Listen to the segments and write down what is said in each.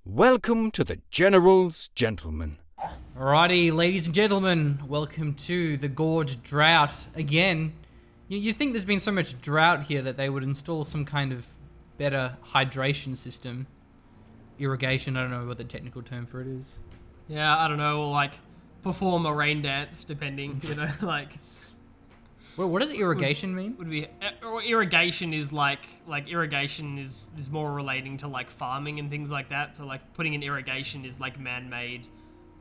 Welcome to the General's Gentlemen. Alrighty, ladies and gentlemen, welcome to the Gorge Drought again. You'd think there's been so much drought here that they would install some kind of better hydration system. Irrigation, I don't know what the technical term for it is. Yeah, I don't know, or like perform a rain dance, depending, like. Well, what does irrigation mean? Would be or irrigation is like irrigation is more relating to like farming and things like that. So like putting in irrigation is like man-made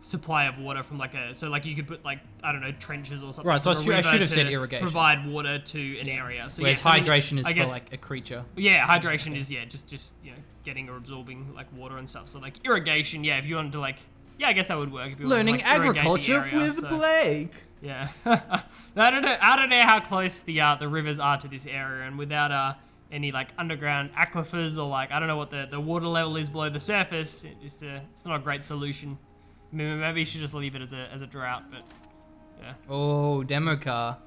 supply of water from like so like you could put like, I don't know, trenches or something. Right, so I should have said to irrigation. Provide water to an area. So whereas hydration is for like a creature. Yeah, hydration is just getting or absorbing like water and stuff. So like irrigation, if you wanted to like, I guess that would work if you learning wanted to, like, agriculture with Blake. Yeah, I don't know how close the rivers are to this area, and without any like underground aquifers or like, I don't know what the water level is below the surface. It's not a great solution. Maybe you should just leave it as a drought, but yeah. Oh, demo car.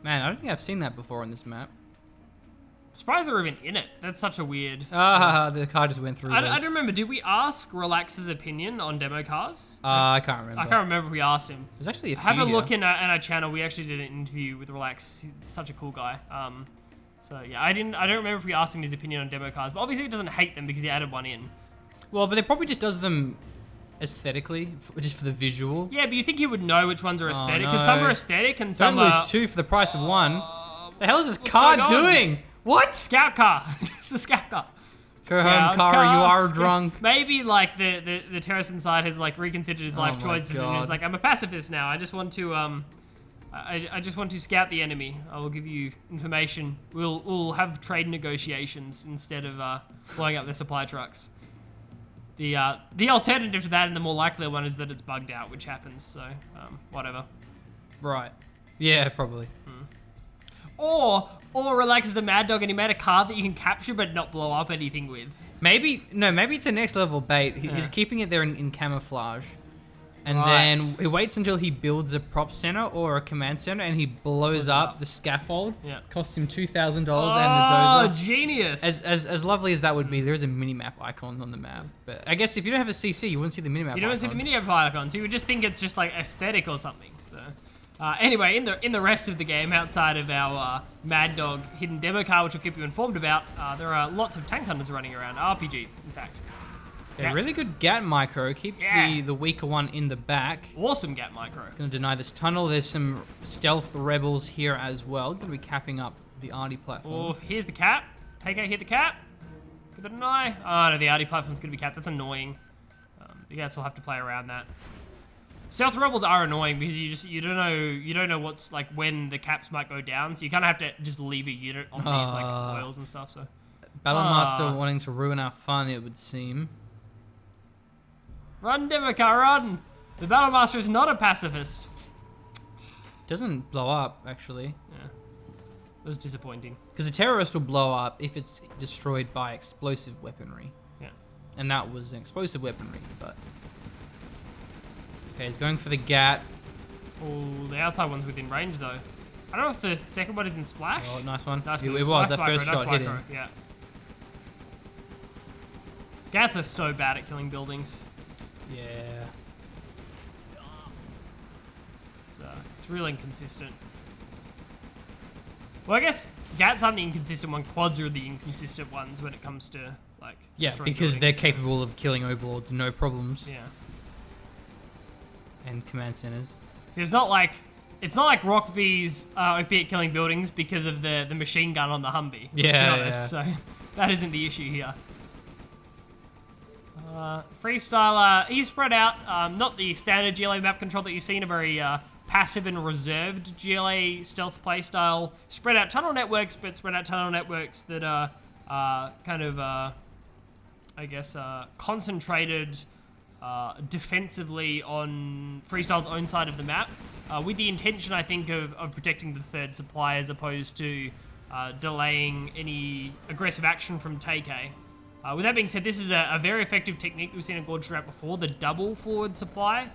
Man, I don't think I've seen that before on this map. I'm surprised they're even in it. That's such a weird. The car just went through. I don't remember. Did we ask Relax's opinion on demo cars? I can't remember. I can't remember if we asked him. There's actually a few. Have a look here. in our channel. We actually did an interview with Relax. He's such a cool guy. So yeah, I don't remember if we asked him his opinion on demo cars, but obviously he doesn't hate them because he added one in. Well, but they probably just does them aesthetically, just for the visual. Yeah, but you think he would know which ones are aesthetic? Because some are aesthetic and some Don't are. lose two for the price of one. The hell is this car doing? What? Scout car. It's a scout car. Go home, Kara, you are drunk. Maybe like the terrorist inside has like reconsidered his life choices and is like, I'm a pacifist now. I just want to I just want to scout the enemy. I will give you information. We'll have trade negotiations instead of blowing up their supply trucks. The alternative to that and the more likely one is that it's bugged out, which happens. So whatever. Right. Yeah, probably. Or Relax is a mad dog and he made a card that you can capture but not blow up anything with. Maybe it's a next level bait. He's keeping it there in camouflage. And Right. then he waits until he builds a prop center or a command center and he blows up the scaffold. Yeah. Costs him $2,000 and the Oh, dozer. genius. As lovely as that would be, there is a minimap icon on the map. But I guess if you don't have a CC, you wouldn't see the minimap icon. You don't see the minimap icon, so you would just think it's just like aesthetic or something. So, anyway, in the rest of the game, outside of our Mad Dog hidden demo car, which I'll keep you informed about, there are lots of tank hunters running around, RPGs, in fact. Yeah, really good GAT micro. Keeps the weaker one in the back. Awesome GAT micro. Gonna deny this tunnel. There's some stealth rebels here as well. Gonna be capping up the Arty platform. Oh, here's the cap. Take out, hit the cap. Give it an eye. Oh no, the Arty platform's gonna be capped. That's annoying. You guys will have to play around that. Stealth rebels are annoying because you don't know what's like when the caps might go down, so you kind of have to just leave a unit on these like oils and stuff. So Battlemaster wanting to ruin our fun, it would seem. Run, Democar, run! The Battlemaster is not a pacifist. Doesn't blow up actually. Yeah, it was disappointing. Because a terrorist will blow up if it's destroyed by explosive weaponry. Yeah. And that was an explosive weaponry, but. Okay, he's going for the GAT. Oh, the outside one's within range though. I don't know if the second one is in splash. Oh, nice one. Nice It move. was, Nice that micro, first nice shot hit micro, him. Yeah. GATs are so bad at killing buildings. Yeah. It's real inconsistent. Well, I guess GATs aren't the inconsistent one. Quads are the inconsistent ones when it comes to like. Yeah, destroying because they're buildings. capable of killing overlords, no problems. Yeah. And command centers. It's not like Rock V's OP at killing buildings because of the machine gun on the Humvee. Let's be Yeah, honest. So that isn't the issue here. Freestyler, he's spread out. Not the standard GLA map control that you've seen, a very passive and reserved GLA stealth playstyle. Spread out tunnel networks, but spread out tunnel networks that are kind of, I guess, concentrated defensively on Freestyle's own side of the map, with the intention, I think, of protecting the third supply as opposed to delaying any aggressive action from TK. With that being said, this is a very effective technique we've seen in Gorge Drought before, the double forward supply.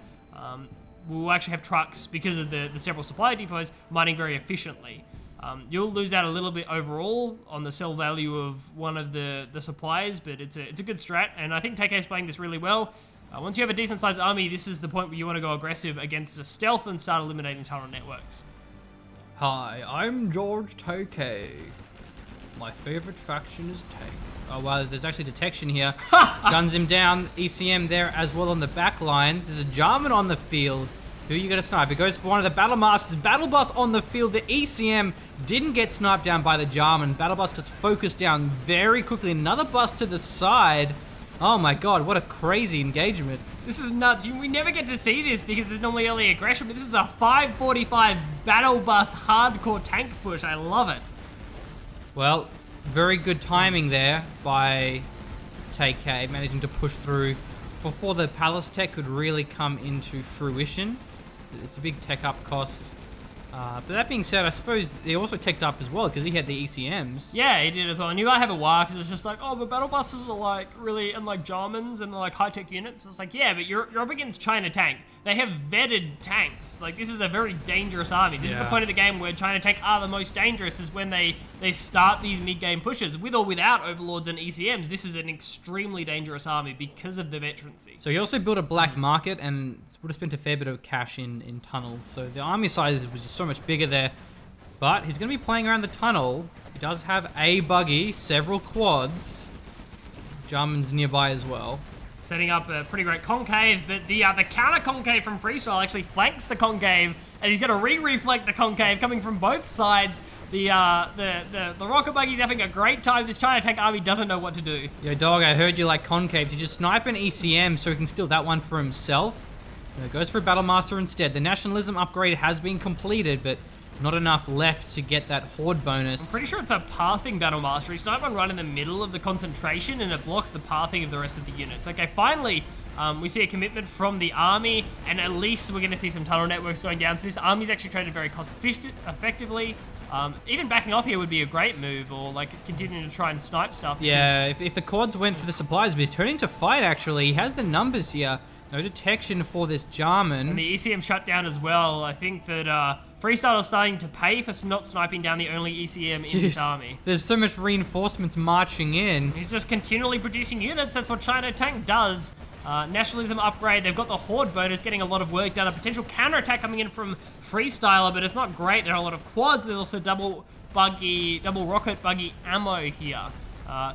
We'll actually have trucks, because of the several supply depots, mining very efficiently. You'll lose out a little bit overall on the sell value of one of the suppliers, but it's a good strat, and I think TK's playing this really well. Once you have a decent sized army, this is the point where you want to go aggressive against a stealth and start eliminating tunnel networks. Hi, I'm George TK. My favorite faction is Tank. Oh wow, there's actually detection here. Guns him down. ECM there as well on the back lines. There's a Jarman on the field. Who are you going to snipe? It goes for one of the Battle Masters. Battle Bus on the field. The ECM didn't get sniped down by the Jarman. Battle Bus gets focused down very quickly. Another bus to the side. Oh my god, what a crazy engagement. This is nuts. We never get to see this because there's normally early aggression, but this is a 545 Battle Bus hardcore tank push. I love it. Well, very good timing there by TK, managing to push through before the Palace tech could really come into fruition. It's a big tech up cost. But that being said, I suppose he also teched up as well because he had the ECMs. Yeah, he did as well. And you might have a wire because it's just like, oh, but battle buses are like really, and like Jarmans and like high-tech units. It's like, yeah, but you're up against China Tank. They have vetted tanks. Like, this is a very dangerous army. This is the point of the game where China Tank are the most dangerous, is when they start these mid-game pushes. With or without Overlords and ECMs, this is an extremely dangerous army because of the veterancy. So he also built a black market and would have spent a fair bit of cash in tunnels. So the army size was just so much bigger there. But he's going to be playing around the tunnel. He does have a buggy, several quads. Jarman's nearby as well. Setting up a pretty great concave, but the counter concave from Freestyle actually flanks the concave, and he's going to re-reflect the concave coming from both sides. The rocket buggy's having a great time. This China Tank army doesn't know what to do. Yo, dog, I heard you like concaves. He's just sniping ECM so he can steal that one for himself. Goes for a Battle Master instead. The Nationalism upgrade has been completed, but not enough left to get that Horde bonus. I'm pretty sure it's a pathing Battle Master. He sniped one right in the middle of the concentration, and it blocked the pathing of the rest of the units. Okay, finally, we see a commitment from the army, and at least we're going to see some tunnel networks going down. So this army's actually traded very effectively. Even backing off here would be a great move, or like continuing to try and snipe stuff. Yeah, if the quads went for the supplies, but he's turning to fight actually. He has the numbers here. No detection for this Jarman. And the ECM shut down as well. I think that Freestyler is starting to pay for not sniping down the only ECM in this army. There's so much reinforcements marching in. He's just continually producing units. That's what China Tank does. Nationalism upgrade. They've got the Horde bonus, getting a lot of work done. A potential counterattack coming in from Freestyler, but it's not great. There are a lot of quads. There's also double rocket buggy ammo here.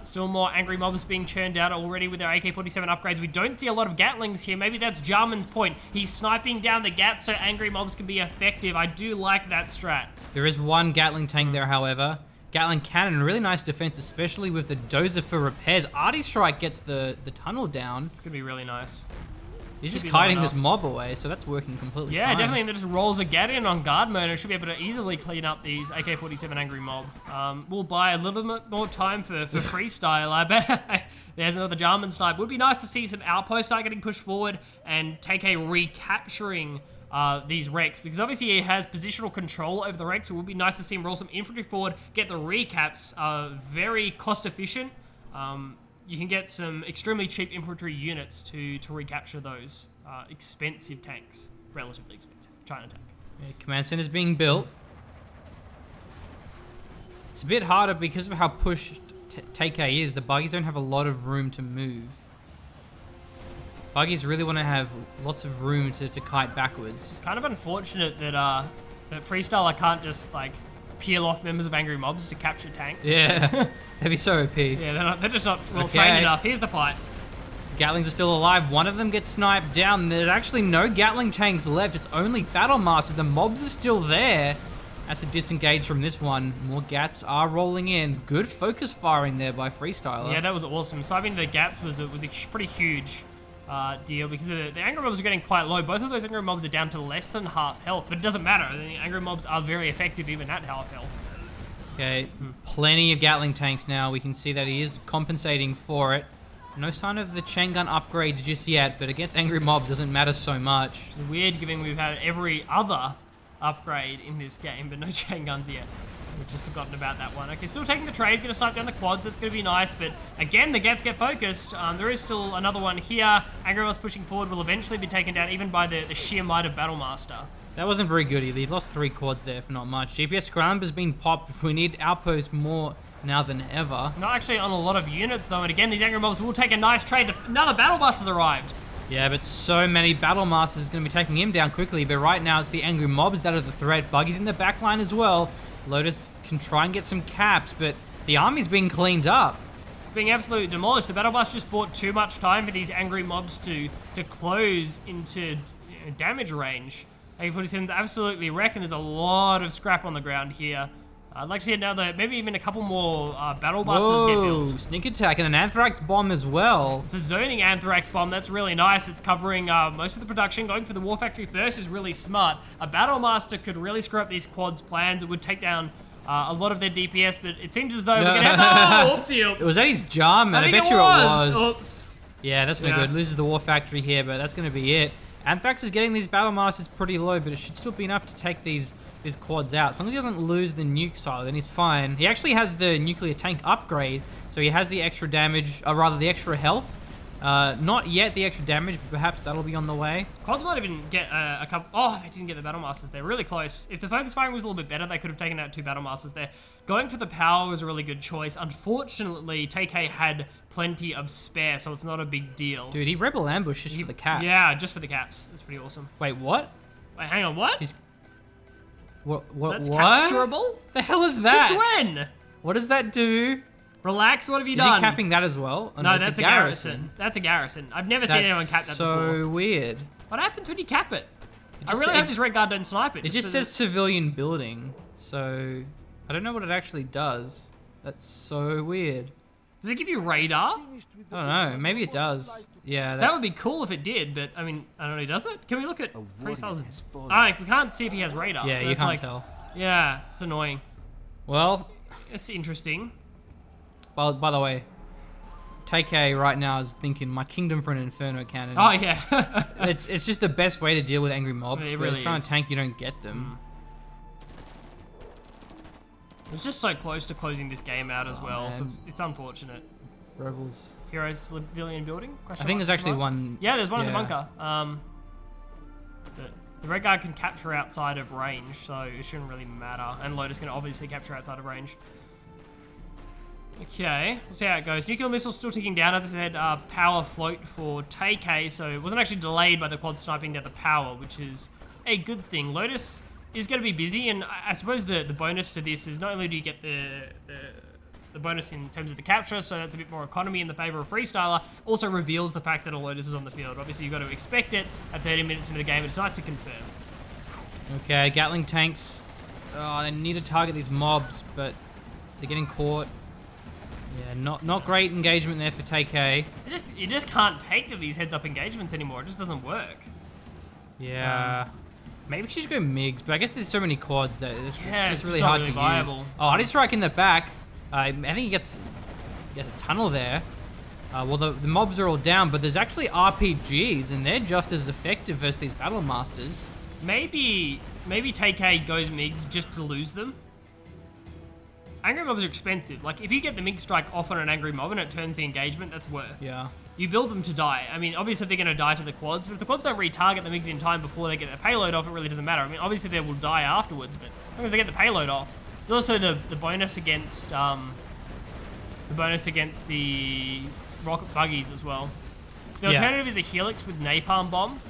Still more angry mobs being churned out already with their AK-47 upgrades. We don't see a lot of Gatlings here. Maybe that's Jarman's point. He's sniping down the Gats so angry mobs can be effective. I do like that strat. There is one Gatling tank there, however. Gatling cannon, really nice defense, especially with the dozer for repairs. Arty Strike gets the tunnel down. It's going to be really nice. He's just kiting this mob away, so that's working completely fine. Definitely, and it just rolls a Gat in on guard mode and should be able to easily clean up these AK-47 angry mob. We'll buy a little bit more time for Freestyle. I bet there's another Jarman snipe. Would be nice to see some outposts start getting pushed forward and take a recapturing these wrecks, because obviously he has positional control over the wrecks, so it would be nice to see him roll some infantry forward, get the recaps, very cost efficient. You can get some extremely cheap infantry units to recapture those expensive tanks. Relatively expensive. China Tank. Yeah, command center's being built. It's a bit harder because of how pushed TK is. The buggies don't have a lot of room to move. Buggies really want to have lots of room to kite backwards. Kind of unfortunate that Freestyler can't just like peel off members of angry mobs to capture tanks. Yeah, that'd be so OP. Yeah, they're just not well trained enough. Here's the fight. Gatlings are still alive. One of them gets sniped down. There's actually no Gatling tanks left. It's only Battle Master. The mobs are still there. That's a disengage from this one. More Gats are rolling in. Good focus firing there by Freestyler. Yeah, that was awesome. Sniping the Gats was a pretty huge deal, because the angry mobs are getting quite low. Both of those angry mobs are down to less than half health, but it doesn't matter. The angry mobs are very effective even at half health. Okay, plenty of Gatling tanks now. We can see that he is compensating for it. No sign of the chain gun upgrades just yet, but against angry mobs doesn't matter so much. It's weird given we've had every other upgrade in this game, but no chain guns yet. We've just forgotten about that one. Okay, still taking the trade, gonna snipe down the quads, that's gonna be nice, but again, the Gats get focused. There is still another one here. Angry Mobs pushing forward will eventually be taken down even by the sheer might of Battle Master. That wasn't very good either. He lost 3 quads there for not much. GPS scramble has been popped. We need outposts more now than ever. Not actually on a lot of units though, and again, these angry mobs will take a nice trade. Another battle bus has arrived. Yeah, but so many battle masters is going to be taking him down quickly. But right now, it's the angry mobs that are the threat. Buggy's in the back line as well. Lotus can try and get some caps, but the army's being cleaned up. It's being absolutely demolished. The battle bus just bought too much time for these angry mobs to close into damage range. AK-47's absolutely wrecked, and there's a lot of scrap on the ground here. I'd like to see another, maybe even a couple more battle buses get built. Sneak attack and an anthrax bomb as well. It's a zoning anthrax bomb. That's really nice. It's covering most of the production. Going for the war factory first is really smart. A battle master could really screw up these quads' plans. It would take down a lot of their DPS, but it seems as though we're gonna have. Oh, oopsie, oops. Was that his jar, man? I bet you it was. Oops. Yeah, that's no good. Loses the war factory here, but that's gonna be it. Anthrax is getting these battle masters pretty low, but it should still be enough to take these quads out. As long as he doesn't lose the nuke silo, then he's fine. He actually has the nuclear tank upgrade, so he has the extra damage, or rather the extra health. Not yet the extra damage, but perhaps that'll be on the way. Quads might even get a couple. Oh, they didn't get the battle masters. They're really close. If the focus firing was a little bit better, they could have taken out 2 battle masters there. Going for the power was a really good choice. Unfortunately, TK had plenty of spare, so it's not a big deal. Dude, he rebel ambushed just for the caps. Yeah, just for the caps. That's pretty awesome. Wait, what? Wait, hang on, what? What? That's capturable? The hell is that? Since when? What does that do? Relax, what have you Is done? he capping that as well? Oh, no, that's a garrison. That's a garrison. I've never seen anyone cap that before. So weird. What happens when you cap it? I really hope this red guard don't snipe it. It just says civilian building, so I don't know what it actually does. That's so weird. Does it give you radar? I don't know. Maybe it does. Yeah. That would be cool if it did, but I mean, I don't know. Does it? Can we look at Freestyler's? We can't see if he has radar. Yeah, so you can't tell. Yeah, it's annoying. Well, it's interesting. Well, by the way, TK right now is thinking my kingdom for an inferno cannon. Oh yeah. it's just the best way to deal with angry mobs. It really trying is. to tank, you don't get them. It was just so close to closing this game out as well, man. so it's unfortunate. Rebels. Heroes civilian building? I think there's actually one. Yeah, there's one in the bunker. The red guard can capture outside of range, so it shouldn't really matter. And Lotus can obviously capture outside of range. Okay, we'll see how it goes. Nuclear missile's still ticking down. As I said, power float for TK, so it wasn't actually delayed by the quad sniping down the power, which is a good thing. Lotus is going to be busy, and I suppose the bonus to this is not only do you get the bonus in terms of the capture, so that's a bit more economy in the favor of Freestyler, also reveals the fact that a Lotus is on the field. Obviously, you've got to expect it at 30 minutes into the game, but it's nice to confirm. Okay, Gatling tanks. Oh, they need to target these mobs, but they're getting caught. Yeah, not great engagement there for TK. You just can't take these heads-up engagements anymore. It just doesn't work. Yeah. Maybe we should just go MiGs, but I guess there's so many quads that it's just really not hard really to viable. use. Oh, Artie Strike in the back. I think he gets a tunnel there. Well, the mobs are all down, but there's actually RPGs, and they're just as effective versus these Battle Masters. Maybe TK goes MiGs just to lose them. Angry mobs are expensive. Like, if you get the MiG strike off on an angry mob and it turns the engagement, that's worth. Yeah. You build them to die. I mean, obviously they're going to die to the quads, but if the quads don't retarget the MiGs in time before they get their payload off, it really doesn't matter. I mean, obviously they will die afterwards, but as long as they get the payload off. There's also the bonus against the rocket buggies as well. The alternative is a helix with napalm bomb,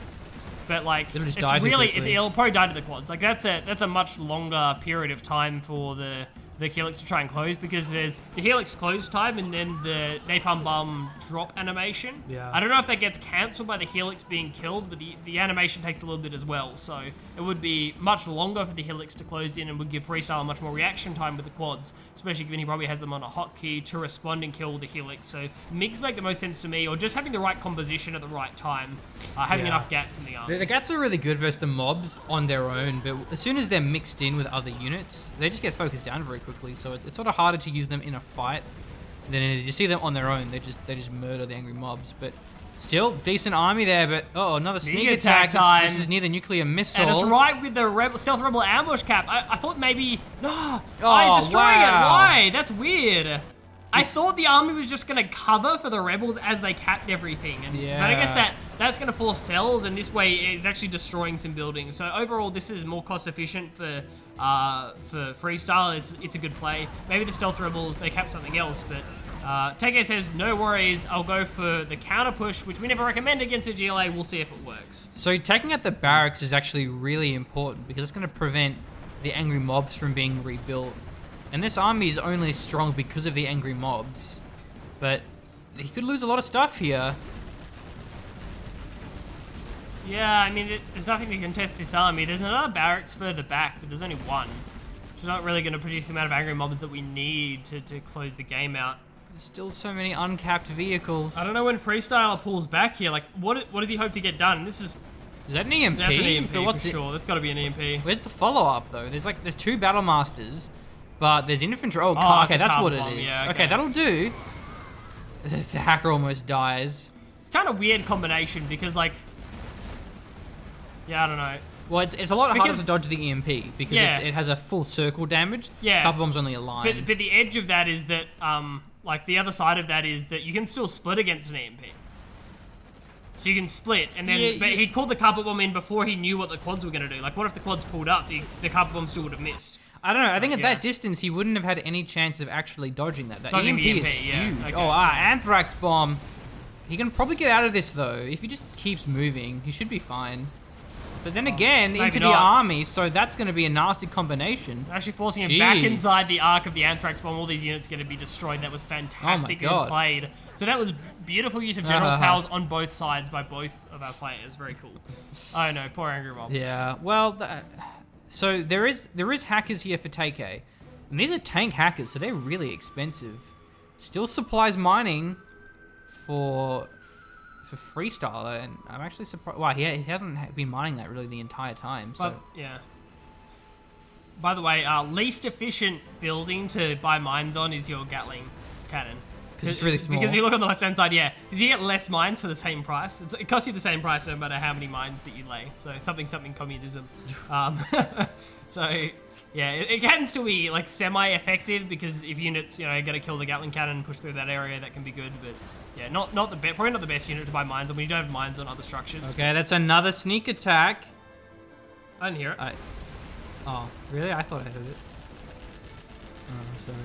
but like it'll just it's die really quickly. it'll probably die to the quads. Like that's a much longer period of time for the helix to try and close, because there's the helix close time and then the napalm bomb drop animation. Yeah. I don't know if that gets cancelled by the helix being killed, but the animation takes a little bit as well. So it would be much longer for the helix to close in and would give Freestyler much more reaction time with the quads, especially given he probably has them on a hotkey to respond and kill the helix. So MiGs make the most sense to me, or just having the right composition at the right time, having enough gats in the army. The gats are really good versus the mobs on their own, but as soon as they're mixed in with other units, they just get focused down very quickly. So it's sort of harder to use them in a fight than it is. You see them on their own, they just murder the angry mobs. But still, decent army there. But another sneak attack time. This is near the nuclear missile. And it's right with the stealth rebel ambush cap. I thought maybe no. Oh, he's destroying it. wow. Why? That's weird. I thought the army was just gonna cover for the rebels as they capped everything. And, But I guess that that's going to force cells, and this way it's actually destroying some buildings. So overall, this is more cost efficient for Freestyle. It's a good play. Maybe the Stealth Rebels, they cap something else, but TK says, no worries, I'll go for the counter push, which we never recommend against a GLA. We'll see if it works. So taking out the barracks is actually really important because it's going to prevent the angry mobs from being rebuilt. And this army is only strong because of the angry mobs. But he could lose a lot of stuff here. Yeah, I mean, there's nothing to contest this army. There's another barracks further back, but there's only one. Which is not really going to produce the amount of angry mobs that we need to close the game out. There's still so many uncapped vehicles. I don't know when Freestyler pulls back here. Like, what does he hope to get done? This is... Is that an EMP? That's an EMP but what's for sure. That's got to be an EMP. Where's the follow-up, though? There's two Battle Masters, but there's infantry. Oh, okay, that's what it is. Yeah, okay, that'll do. The hacker almost dies. It's kind of weird combination because, like... Yeah, I don't know. Well, it's a lot harder to dodge the EMP because it has a full circle damage. Yeah. Couple bombs only a line. But the edge of that is that, like, the other side of that is that you can still split against an EMP. So you can split, and then but he called the carpet bomb in before he knew what the quads were going to do. Like, what if the quads pulled up? The carpet bomb still would have missed. I don't know. I think at that distance, he wouldn't have had any chance of actually dodging that. That Dodging EMP the EMP, is huge. okay. Oh, Anthrax bomb. He can probably get out of this, though. If he just keeps moving, he should be fine. But then again, into the army, so that's going to be a nasty combination. Actually forcing him back inside the arc of the Anthrax bomb. All these units going to be destroyed. That was fantastically played. So that was beautiful use of General's powers on both sides by both of our players. Very cool. Oh no, poor Angry Mob. Yeah, well, so there is hackers here for TK. And these are tank hackers, so they're really expensive. Still supplies mining for Freestyler, and I'm actually surprised. Wow, he hasn't been mining that really the entire time. So yeah. By the way, least efficient building to buy mines on is your Gatling cannon. Because it's really small. Because you look on the left-hand side, because you get less mines for the same price. It costs you the same price no matter how many mines that you lay. So something communism. So yeah, it can still be like semi-effective because if units, are going to kill the Gatling cannon and push through that area, that can be good. But yeah, probably not the best unit to buy mines on when you don't have mines on other structures. Okay, that's another sneak attack. I didn't hear it. Oh, really? I thought I heard it. Oh, I'm sorry.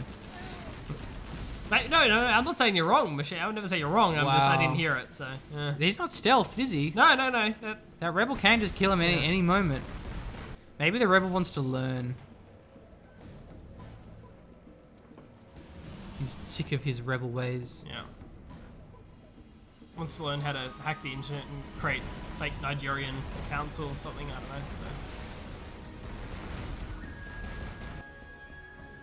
No, I'm not saying you're wrong, Michelle. I would never say you're wrong. I didn't hear it. So he's not stealthed, is he? No. That rebel can just kill him any moment. Maybe the rebel wants to learn. He's sick of his rebel ways. Yeah. Wants to learn how to hack the internet and create fake Nigerian accounts or something. I don't know.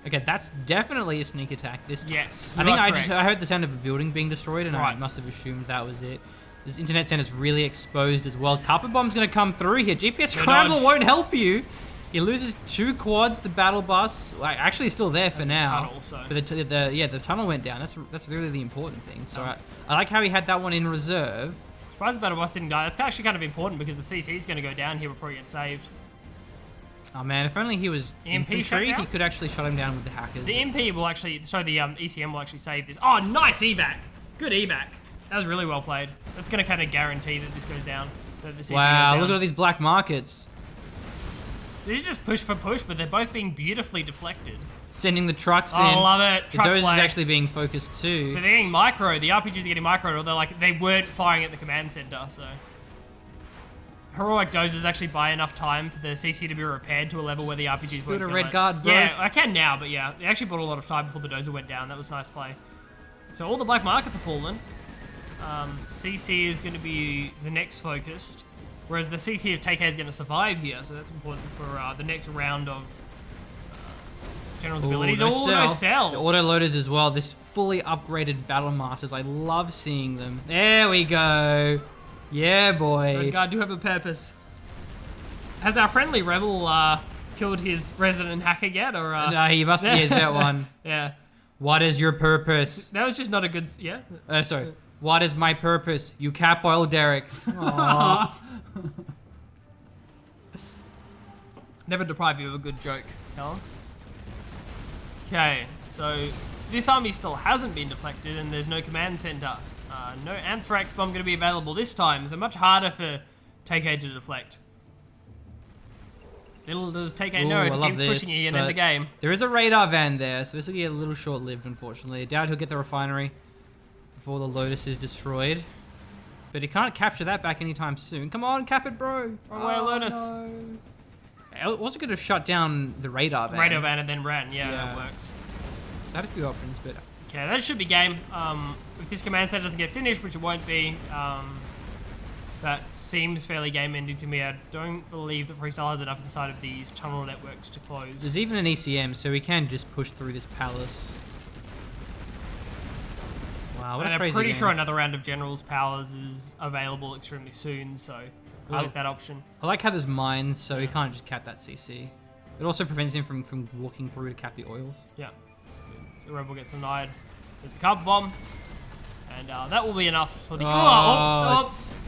Okay, that's definitely a sneak attack this time. Yes, I think I heard the sound of a building being destroyed, and I must have assumed that was it. This internet center's really exposed as well. Carpet bomb's gonna come through here. GPS scramble won't help you. He loses 2 quads. The battle bus, actually, still there for now. Tunnel, so. But the tunnel went down. That's really the important thing. So I like how he had that one in reserve. Surprised the battle bus didn't die. That's actually kind of important because the CC's gonna go down here before he gets saved. Oh man, if only he was infantry, he could actually shut him down with the hackers. The MP will actually, the ECM will actually save this. Oh, nice evac. Good evac. That was really well played. That's going to kind of guarantee that this goes down. That the CC goes down. Look at all these black markets. This is just push for push, but they're both being beautifully deflected. Sending the trucks in. I love it. The Doze is actually being focused too. But they're getting micro. The RPGs are getting micro, or they weren't firing at the command center, so. Heroic dozers actually buy enough time for the CC to be repaired to a level where the RPGs won't Put a red it. guard, bro. Yeah, I can now, but yeah. They actually bought a lot of time before the dozer went down. That was nice play. So all the black markets are fallen. CC is going to be the next focused, whereas the CC of TK is going to survive here, so that's important for the next round of General's abilities. No sell. The autoloaders as well. This fully upgraded battle masters. I love seeing them. There we go. Yeah, boy. Red Guard do have a purpose. Has our friendly rebel killed his resident hacker yet, or? No, he must. He's got one. Yeah. What is your purpose? That was just not a good. Yeah. Sorry. What is my purpose? You cap oil derricks. Aww. Never deprive you of a good joke, Callum. Okay, so this army still hasn't been deflected, and there's no command center. No Anthrax Bomb going to be available this time, so much harder for TK to deflect. Little does TK know, he keeps pushing you and end the game. There is a radar van there, so this will get a little short-lived, unfortunately. I doubt he'll get the refinery before the Lotus is destroyed. But he can't capture that back anytime soon. Come on, cap it, bro. Wrong way, Lotus. No. I also could have shut down the radar van. Radar van and then ran. Yeah, that works. So I had a few options, but... Okay, that should be game. If this command set doesn't get finished, which it won't be, that seems fairly game-ending to me. I don't believe that Freestyler has enough inside of these tunnel networks to close. There's even an ECM, so we can just push through this palace. Wow, what a crazy I'm pretty game. sure another round of General's Powers is available extremely soon, so there's that option. I like how there's mines, so he can't just cap that CC. It also prevents him from walking through to cap the oils. Yeah, that's good. So Rebel gets denied. There's the carpet bomb, and that will be enough for the... oops!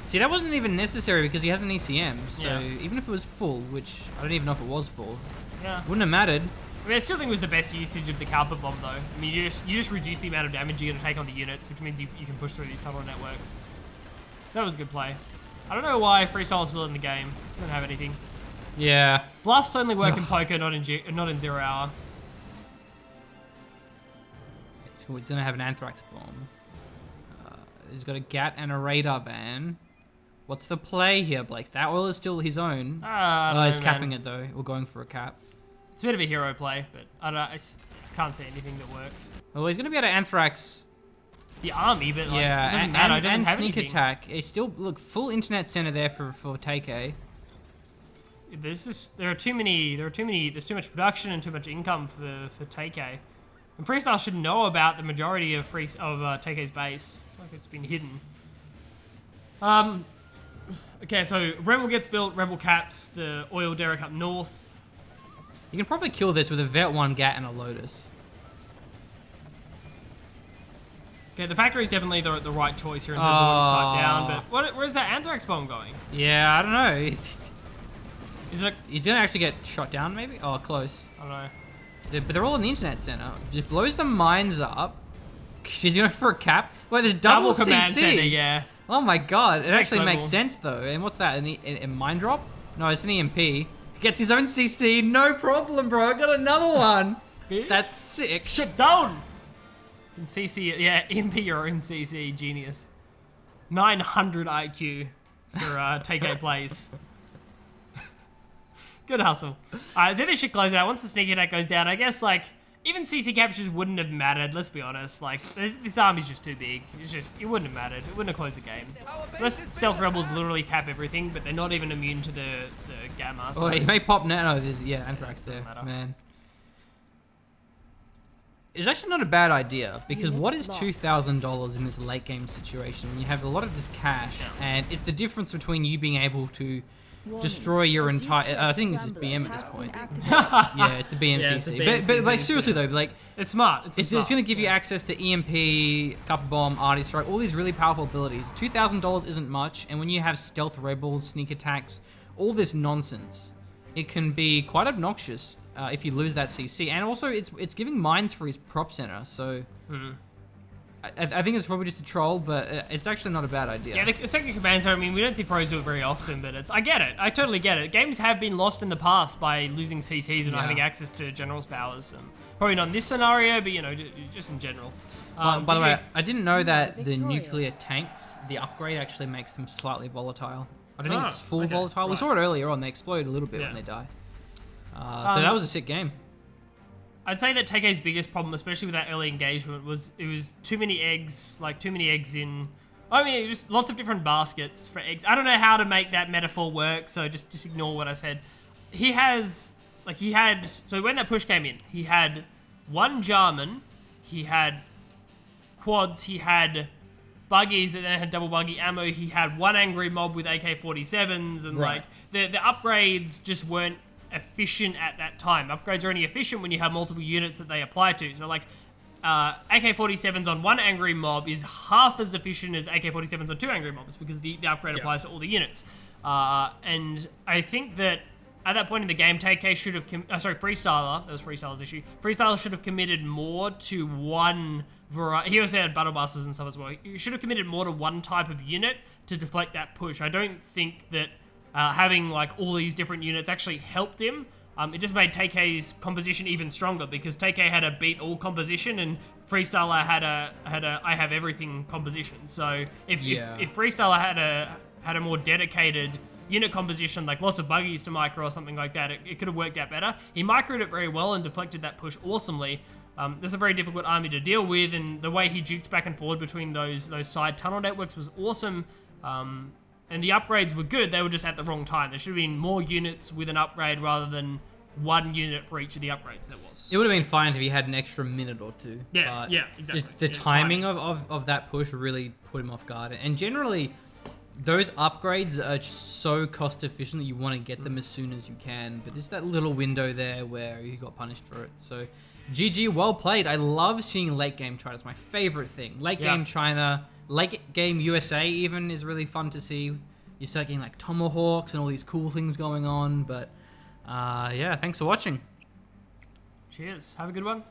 See, that wasn't even necessary because he has an ECM, so even if it was full, which I don't even know if it was full, wouldn't have mattered. I mean, I still think it was the best usage of the carpet bomb, though. I mean, you just reduce the amount of damage you're going to take on the units, which means you can push through these tunnel networks. That was a good play. I don't know why Freestyle's still in the game. Doesn't have anything. Yeah. Bluffs only work in poker, not in 0 hour. So he's going to have an Anthrax bomb. He's got a GAT and a radar van. What's the play here, Blake? That oil is still his own. He's capping it, though, or going for a cap. It's a bit of a hero play, but I can't see anything that works. Well, he's going to be able to Anthrax the army, but like, it doesn't matter. It doesn't have sneak anything. attack. It's still, look, full internet center there for TK. There's too much production and too much income for TK. And Freestyle should know about the majority of TK's base. It's like it's been hidden. Okay, so Rebel gets built, Rebel caps the oil derrick up north. You can probably kill this with a Vet 1 GAT and a Lotus. Okay, the factory is definitely the right choice here in terms of what he's typed down, but where's that Anthrax bomb going? Yeah, I don't know. Is it? He's gonna actually get shot down, maybe? Oh, close. I don't know. But they're all in the internet center. Just blows the mines up. She's going for a cap. Wait, there's double command CC. center, yeah. Oh my god, It's it actually next makes sense though. And what's that? A mine drop? No, it's an EMP. He gets his own CC, no problem, bro. I got another one. That's sick. Shut down. And CC, yeah, EMP your own CC, genius. 900 IQ for TK plays. Good hustle. Alright, so this should close it out. Once the sneak attack goes down, I guess, like, even CC captures wouldn't have mattered, let's be honest. Like, this army's just too big. It wouldn't have mattered. It wouldn't have closed the game. Unless Stealth Rebels literally cap everything, but they're not even immune to the Gamma. So oh, he may pop now. No, there's, Anthrax there, man. It's actually not a bad idea, because what is $2,000 in this late game situation when you have a lot of this cash, and it's the difference between you being able to destroy your entire... I think this is BM at this point. Yeah, it's the BMCC. Yeah, but like, seriously though, like... It's smart. It's going to give you access to EMP, Couple Bomb, Arty Strike, all these really powerful abilities. $2,000 isn't much, and when you have Stealth Rebels, Sneak Attacks, all this nonsense, it can be quite obnoxious if you lose that CC. And also, it's giving mines for his prop center, so... I think it's probably just a troll, but it's actually not a bad idea. Yeah, the second command zone, I mean, we don't see pros do it very often, but I get it. I totally get it. Games have been lost in the past by losing CCs and not having access to General's powers. Probably not in this scenario, but, you know, just in general. By the way, I didn't know that the nuclear tanks, the upgrade actually makes them slightly volatile. I don't think it's full volatile. We saw it earlier on. They explode a little bit when they die. So that was a sick game. I'd say that TK's biggest problem, especially with that early engagement, was it was too many eggs, in... I mean, just lots of different baskets for eggs. I don't know how to make that metaphor work, so just ignore what I said. So when that push came in, he had one Jarman, he had quads, he had buggies that then had double buggy ammo, he had one angry mob with AK-47s, and like, the upgrades just weren't efficient at that time. Upgrades are only efficient when you have multiple units that they apply to. So like AK-47s on one angry mob is half as efficient as AK-47s on two angry mobs because the upgrade applies to all the units. And I think that at that point in the game, TK should have... Freestyler. That was Freestyler's issue. Freestyler should have committed more to one variety. He also had Battle Busters and stuff as well. You should have committed more to one type of unit to deflect that push. I don't think that having like all these different units actually helped him. It just made TK's composition even stronger because TK had a beat all composition and Freestyler had a I have everything composition. So if Freestyler had a more dedicated unit composition, like lots of buggies to micro or something like that, it could have worked out better. He microed it very well and deflected that push awesomely. This is a very difficult army to deal with, and the way he juked back and forward between those side tunnel networks was awesome. And the upgrades were good, they were just at the wrong time. There should have been more units with an upgrade rather than one unit for each of the upgrades there was. It would have been fine if he had an extra minute or two. Yeah, but exactly. Just the timing of that push really put him off guard. And generally, those upgrades are just so cost efficient that you want to get them as soon as you can. But there's that little window there where you got punished for it. So GG, well played. I love seeing late game China. It's my favorite thing. Late game China, late game USA even is really fun to see. You start getting like tomahawks and all these cool things going on. But yeah, thanks for watching. Cheers. Have a good one.